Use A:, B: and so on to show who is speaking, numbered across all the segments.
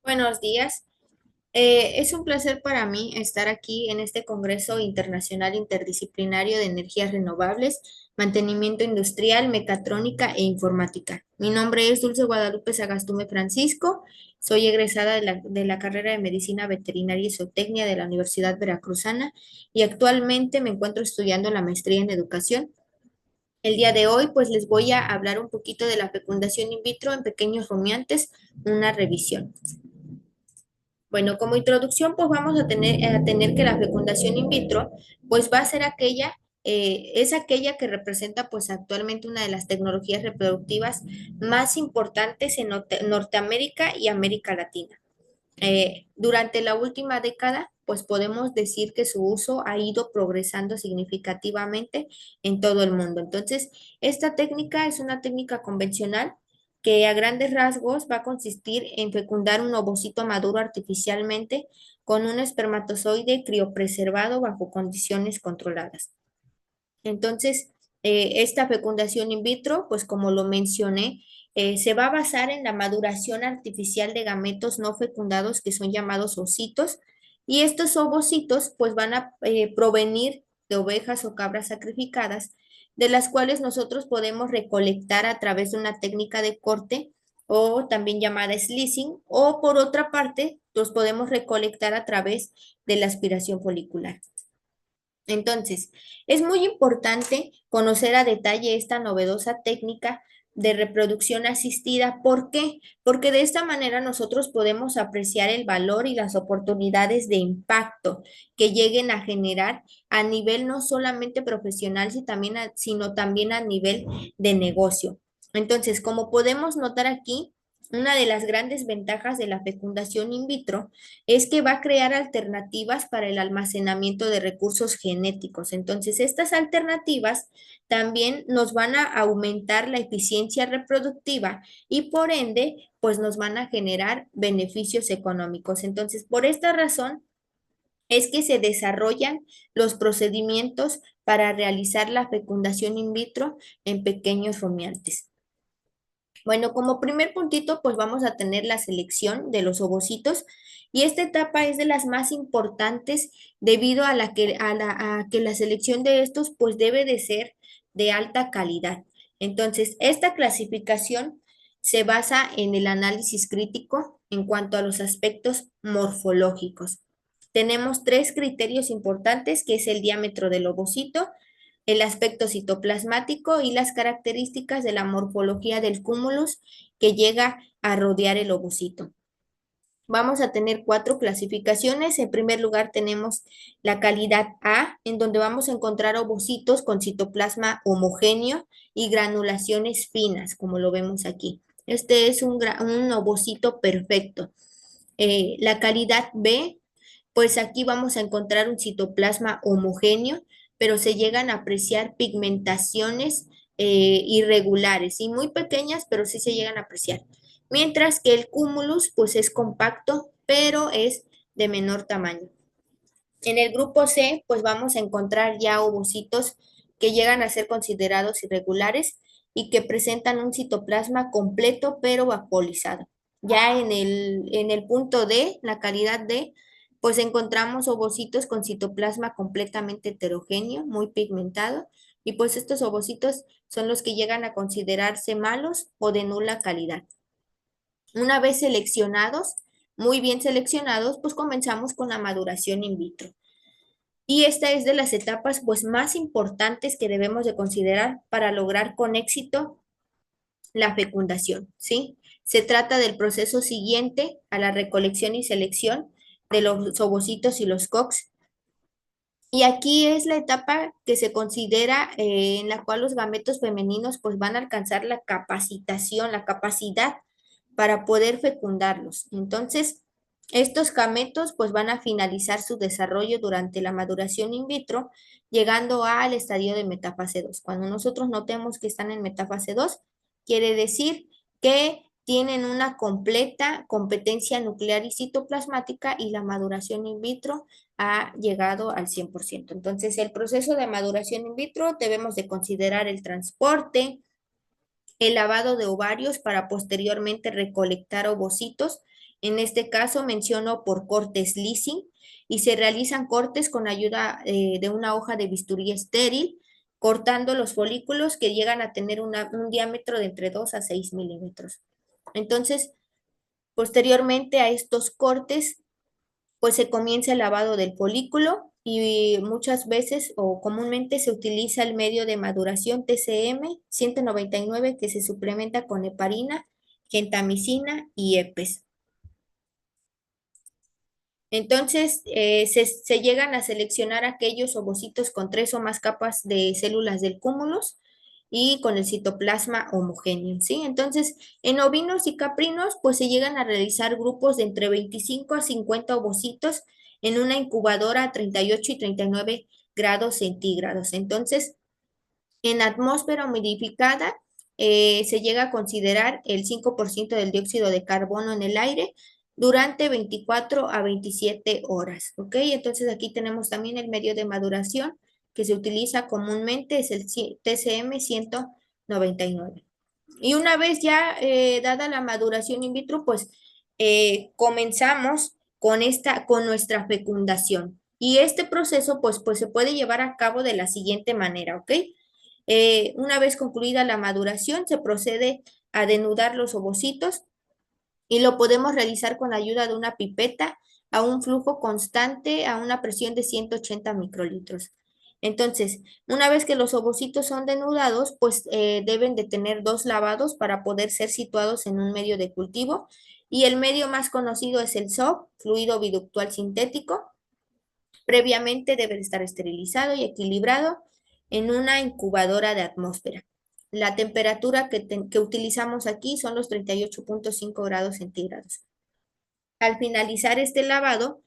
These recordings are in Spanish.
A: Buenos días. Es un placer para mí estar aquí en este Congreso Internacional Interdisciplinario de Energías Renovables, Mantenimiento Industrial, Mecatrónica e Informática. Mi nombre es Dulce Guadalupe Sagastume Francisco. Soy egresada de la carrera de Medicina Veterinaria y Zootecnia de la Universidad Veracruzana y actualmente me encuentro estudiando la maestría en Educación. El día de hoy, pues les voy a hablar un poquito de la fecundación in vitro en pequeños rumiantes, una revisión. Bueno, como introducción, pues vamos a tener que la fecundación in vitro, pues va a ser es aquella que representa pues actualmente una de las tecnologías reproductivas más importantes en Norteamérica y América Latina. Durante la última década, pues podemos decir que su uso ha ido progresando significativamente en todo el mundo. Entonces, esta técnica es una técnica convencional que a grandes rasgos va a consistir en fecundar un ovocito maduro artificialmente con un espermatozoide criopreservado bajo condiciones controladas. Entonces, esta fecundación in vitro, pues como lo mencioné, se va a basar en la maduración artificial de gametos no fecundados que son llamados ocitos, y estos ovocitos pues van a provenir de ovejas o cabras sacrificadas, de las cuales nosotros podemos recolectar a través de una técnica de corte o también llamada slicing, o por otra parte, los podemos recolectar a través de la aspiración folicular. Entonces, es muy importante conocer a detalle esta novedosa técnica de reproducción asistida. ¿Por qué? Porque de esta manera nosotros podemos apreciar el valor y las oportunidades de impacto que lleguen a generar a nivel no solamente profesional, sino también a nivel de negocio. Entonces, como podemos notar aquí, una de las grandes ventajas de la fecundación in vitro es que va a crear alternativas para el almacenamiento de recursos genéticos. Entonces, estas alternativas también nos van a aumentar la eficiencia reproductiva y por ende, pues nos van a generar beneficios económicos. Entonces, por esta razón es que se desarrollan los procedimientos para realizar la fecundación in vitro en pequeños rumiantes. Bueno, como primer puntito, pues vamos a tener la selección de los ovocitos y esta etapa es de las más importantes debido a que la selección de estos pues debe de ser de alta calidad. Entonces, esta clasificación se basa en el análisis crítico en cuanto a los aspectos morfológicos. Tenemos tres criterios importantes, que es el diámetro del ovocito, el aspecto citoplasmático y las características de la morfología del cúmulus que llega a rodear el ovocito. Vamos a tener cuatro clasificaciones. En primer lugar tenemos la calidad A, en donde vamos a encontrar ovocitos con citoplasma homogéneo y granulaciones finas, como lo vemos aquí. Este es un ovocito perfecto. La calidad B, pues aquí vamos a encontrar un citoplasma homogéneo, pero se llegan a apreciar pigmentaciones irregulares y muy pequeñas, pero sí se llegan a apreciar. Mientras que el cúmulus, pues es compacto, pero es de menor tamaño. En el grupo C, pues vamos a encontrar ya ovocitos que llegan a ser considerados irregulares y que presentan un citoplasma completo pero vaporizado. Ya en el punto D, la calidad D, pues encontramos ovocitos con citoplasma completamente heterogéneo, muy pigmentado, y pues estos ovocitos son los que llegan a considerarse malos o de nula calidad. Una vez seleccionados, muy bien seleccionados, pues comenzamos con la maduración in vitro. Y esta es de las etapas pues más importantes que debemos de considerar para lograr con éxito la fecundación, ¿sí? Se trata del proceso siguiente a la recolección y selección de los ovocitos y los COX. Y aquí es la etapa que se considera en la cual los gametos femeninos pues van a alcanzar la capacitación, la capacidad para poder fecundarlos. Entonces, estos gametos pues van a finalizar su desarrollo durante la maduración in vitro, llegando al estadio de metafase 2. Cuando nosotros notemos que están en metafase 2, quiere decir que tienen una completa competencia nuclear y citoplasmática y la maduración in vitro ha llegado al 100%. Entonces, el proceso de maduración in vitro debemos de considerar el transporte, el lavado de ovarios para posteriormente recolectar ovocitos En este caso menciono por cortes leasing y se realizan cortes con ayuda de una hoja de bisturí estéril, cortando los folículos que llegan a tener un diámetro de entre 2 a 6 milímetros. Entonces, posteriormente a estos cortes, pues se comienza el lavado del folículo y muchas veces o comúnmente se utiliza el medio de maduración TCM 199 que se suplementa con heparina, gentamicina y EPES. Entonces, se llegan a seleccionar aquellos ovocitos con 3 o más capas de células del cúmulos y con el citoplasma homogéneo, ¿sí? Entonces, en ovinos y caprinos, pues se llegan a realizar grupos de entre 25 a 50 ovocitos en una incubadora a 38 y 39 grados centígrados. Entonces, en atmósfera humidificada, se llega a considerar el 5% del dióxido de carbono en el aire durante 24 a 27 horas, ¿ok? Entonces aquí tenemos también el medio de maduración que se utiliza comúnmente, es el TCM 199. Y una vez ya dada la maduración in vitro, pues comenzamos con nuestra fecundación. Y este proceso, pues se puede llevar a cabo de la siguiente manera, ¿ok? Una vez concluida la maduración, se procede a denudar los ovocitos y lo podemos realizar con la ayuda de una pipeta a un flujo constante a una presión de 180 microlitros. Entonces, una vez que los ovocitos son denudados, pues deben de tener 2 lavados para poder ser situados en un medio de cultivo. Y el medio más conocido es el SOP, fluido biductual sintético. Previamente debe de estar esterilizado y equilibrado en una incubadora de atmósfera. La temperatura que utilizamos aquí son los 38.5 grados centígrados. Al finalizar este lavado,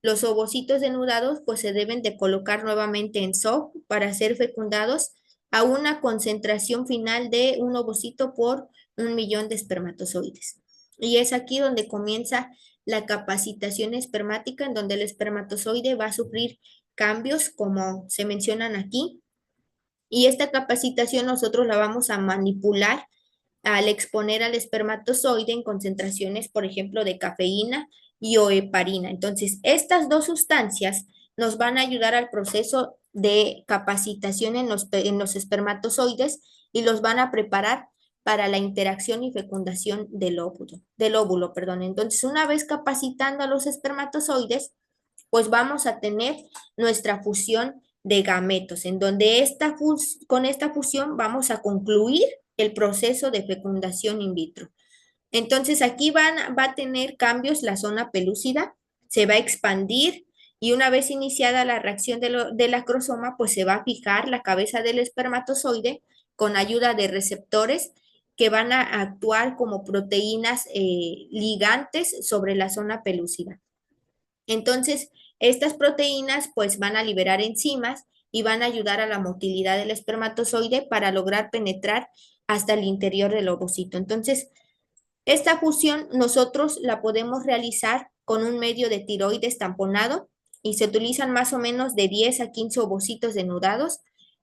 A: los ovocitos denudados pues se deben de colocar nuevamente en SOP para ser fecundados a una concentración final de un ovocito por 1 millón de espermatozoides. Y es aquí donde comienza la capacitación espermática, en donde el espermatozoide va a sufrir cambios como se mencionan aquí. Y esta capacitación nosotros la vamos a manipular al exponer al espermatozoide en concentraciones, por ejemplo, de cafeína y o heparina. Entonces, estas dos sustancias nos van a ayudar al proceso de capacitación en los espermatozoides y los van a preparar para la interacción y fecundación del óvulo, perdón. Entonces, una vez capacitando a los espermatozoides, pues vamos a tener nuestra fusión de gametos, en donde con esta fusión vamos a concluir el proceso de fecundación in vitro. Entonces aquí va a tener cambios la zona pelúcida, se va a expandir y una vez iniciada la reacción del acrosoma, pues se va a fijar la cabeza del espermatozoide con ayuda de receptores que van a actuar como proteínas ligantes sobre la zona pelúcida. Entonces, estas proteínas pues van a liberar enzimas y van a ayudar a la motilidad del espermatozoide para lograr penetrar hasta el interior del ovocito. Entonces, esta fusión nosotros la podemos realizar con un medio de tiroides tamponado y se utilizan más o menos de 10 a 15 ovocitos denudados.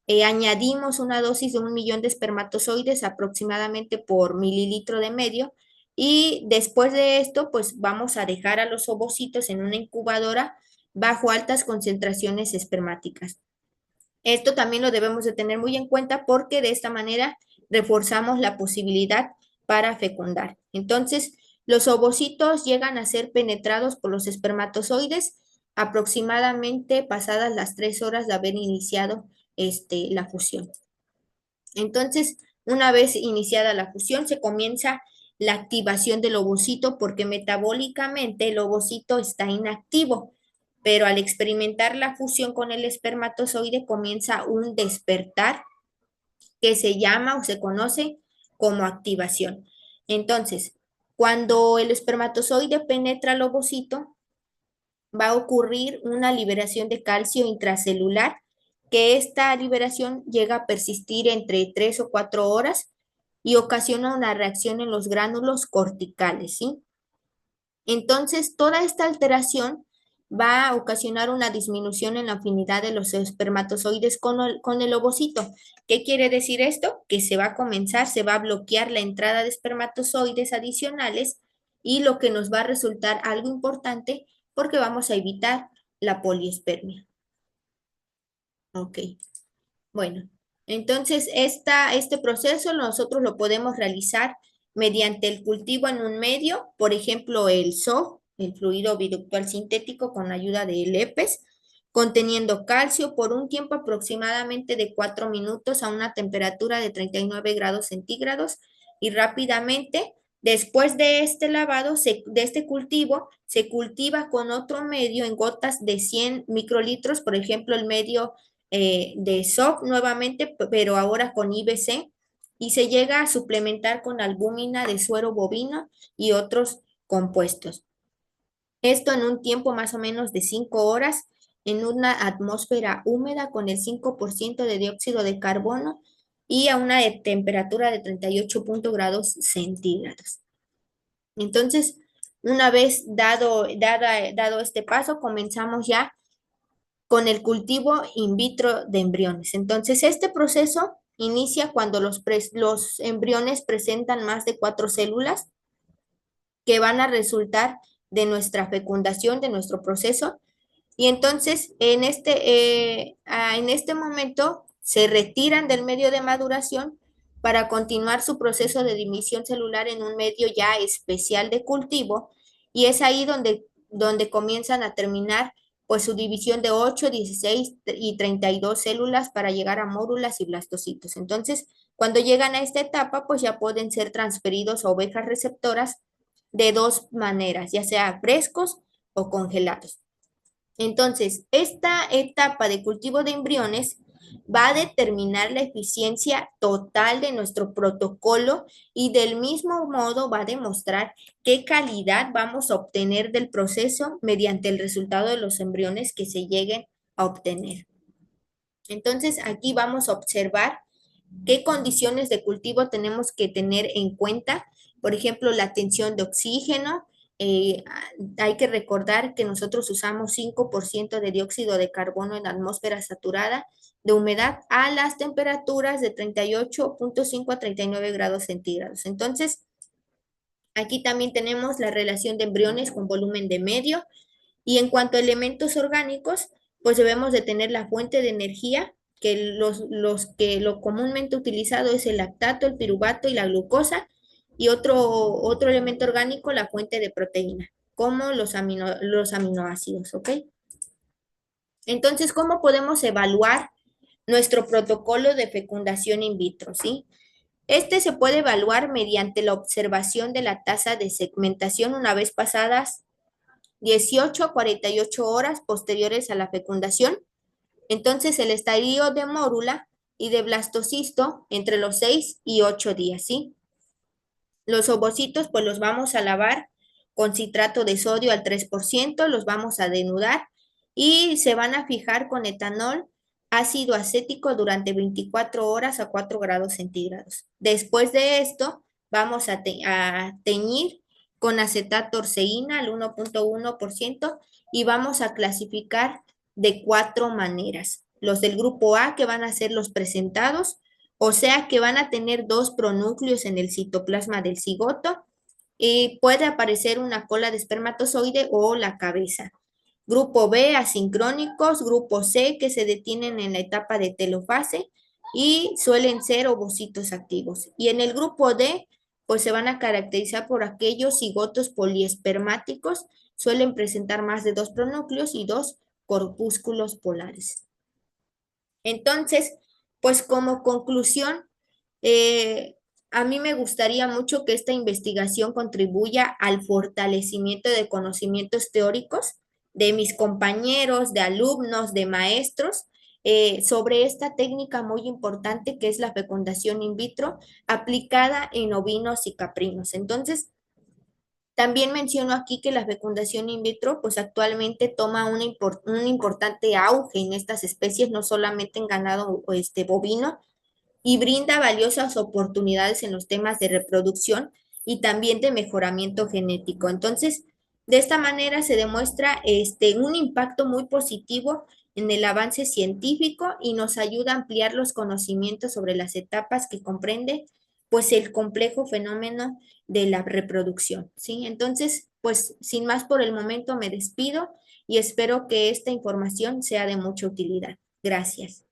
A: Añadimos una dosis de 1 millón de espermatozoides aproximadamente por mililitro de medio y después de esto pues vamos a dejar a los ovocitos en una incubadora bajo altas concentraciones espermáticas. Esto también lo debemos de tener muy en cuenta porque de esta manera reforzamos la posibilidad para fecundar. Entonces, los ovocitos llegan a ser penetrados por los espermatozoides aproximadamente pasadas las 3 horas de haber iniciado la fusión. Entonces, una vez iniciada la fusión, se comienza la activación del ovocito porque metabólicamente el ovocito está inactivo, pero al experimentar la fusión con el espermatozoide comienza un despertar que se llama o se conoce como activación. Entonces, cuando el espermatozoide penetra el ovocito, va a ocurrir una liberación de calcio intracelular, que esta liberación llega a persistir entre 3 o 4 horas y ocasiona una reacción en los gránulos corticales, ¿sí? Entonces, toda esta alteración va a ocasionar una disminución en la afinidad de los espermatozoides con el ovocito. ¿Qué quiere decir esto? Que se va a bloquear la entrada de espermatozoides adicionales y lo que nos va a resultar algo importante porque vamos a evitar la poliespermia. Ok, bueno, entonces este proceso nosotros lo podemos realizar mediante el cultivo en un medio, por ejemplo, el SOF, el fluido biductal sintético con ayuda de LEPES, conteniendo calcio por un tiempo aproximadamente de 4 minutos a una temperatura de 39 grados centígrados y rápidamente, después de este lavado, de este cultivo, se cultiva con otro medio en gotas de 100 microlitros, por ejemplo, el medio de SOC nuevamente, pero ahora con IBC, y se llega a suplementar con albúmina de suero bovino y otros compuestos. Esto en un tiempo más o menos de 5 horas en una atmósfera húmeda con el 5% de dióxido de carbono y a una temperatura de 38 grados centígrados. Entonces, una vez dado este paso, comenzamos ya con el cultivo in vitro de embriones. Entonces, este proceso inicia cuando los embriones presentan más de 4 células que van a resultar de nuestra fecundación, de nuestro proceso. Y entonces, en este momento, se retiran del medio de maduración para continuar su proceso de división celular en un medio ya especial de cultivo. Y es ahí donde comienzan a terminar pues su división de 8, 16 y 32 células para llegar a mórulas y blastocitos. Entonces, cuando llegan a esta etapa, pues ya pueden ser transferidos a ovejas receptoras de dos maneras, ya sea frescos o congelados. Entonces, esta etapa de cultivo de embriones va a determinar la eficiencia total de nuestro protocolo y del mismo modo va a demostrar qué calidad vamos a obtener del proceso mediante el resultado de los embriones que se lleguen a obtener. Entonces, aquí vamos a observar qué condiciones de cultivo tenemos que tener en cuenta. Por ejemplo, la tensión de oxígeno. Hay que recordar que nosotros usamos 5% de dióxido de carbono en la atmósfera saturada de humedad a las temperaturas de 38.5 a 39 grados centígrados. Entonces, aquí también tenemos la relación de embriones con volumen de medio. Y en cuanto a elementos orgánicos, pues debemos de tener la fuente de energía, que lo comúnmente utilizado es el lactato, el piruvato y la glucosa, y otro elemento orgánico, la fuente de proteína, como los aminoácidos, ¿ok? Entonces, ¿cómo podemos evaluar nuestro protocolo de fecundación in vitro, sí? Este se puede evaluar mediante la observación de la tasa de segmentación una vez pasadas 18 a 48 horas posteriores a la fecundación. Entonces, el estadio de mórula y de blastocisto entre los 6 y 8 días, ¿sí? Los ovocitos, pues los vamos a lavar con citrato de sodio al 3%, los vamos a denudar y se van a fijar con etanol ácido acético durante 24 horas a 4 grados centígrados. Después de esto, vamos a teñir con acetato orceína al 1.1% y vamos a clasificar de 4 maneras. Los del grupo A, que van a ser los presentados, o sea que van a tener dos pronúcleos en el citoplasma del cigoto y puede aparecer una cola de espermatozoide o la cabeza. Grupo B, asincrónicos. Grupo C, que se detienen en la etapa de telofase y suelen ser ovocitos activos. Y en el grupo D, pues se van a caracterizar por aquellos cigotos poliespermáticos, suelen presentar más de dos pronúcleos y dos corpúsculos polares. Entonces, pues como conclusión, a mí me gustaría mucho que esta investigación contribuya al fortalecimiento de conocimientos teóricos de mis compañeros, de alumnos, de maestros, sobre esta técnica muy importante que es la fecundación in vitro aplicada en ovinos y caprinos. Entonces, también menciono aquí que la fecundación in vitro, pues actualmente toma un importante auge en estas especies, no solamente en ganado bovino, y brinda valiosas oportunidades en los temas de reproducción y también de mejoramiento genético. Entonces, de esta manera se demuestra un impacto muy positivo en el avance científico y nos ayuda a ampliar los conocimientos sobre las etapas que comprende pues el complejo fenómeno de la reproducción, ¿sí? Entonces, pues sin más por el momento me despido y espero que esta información sea de mucha utilidad. Gracias.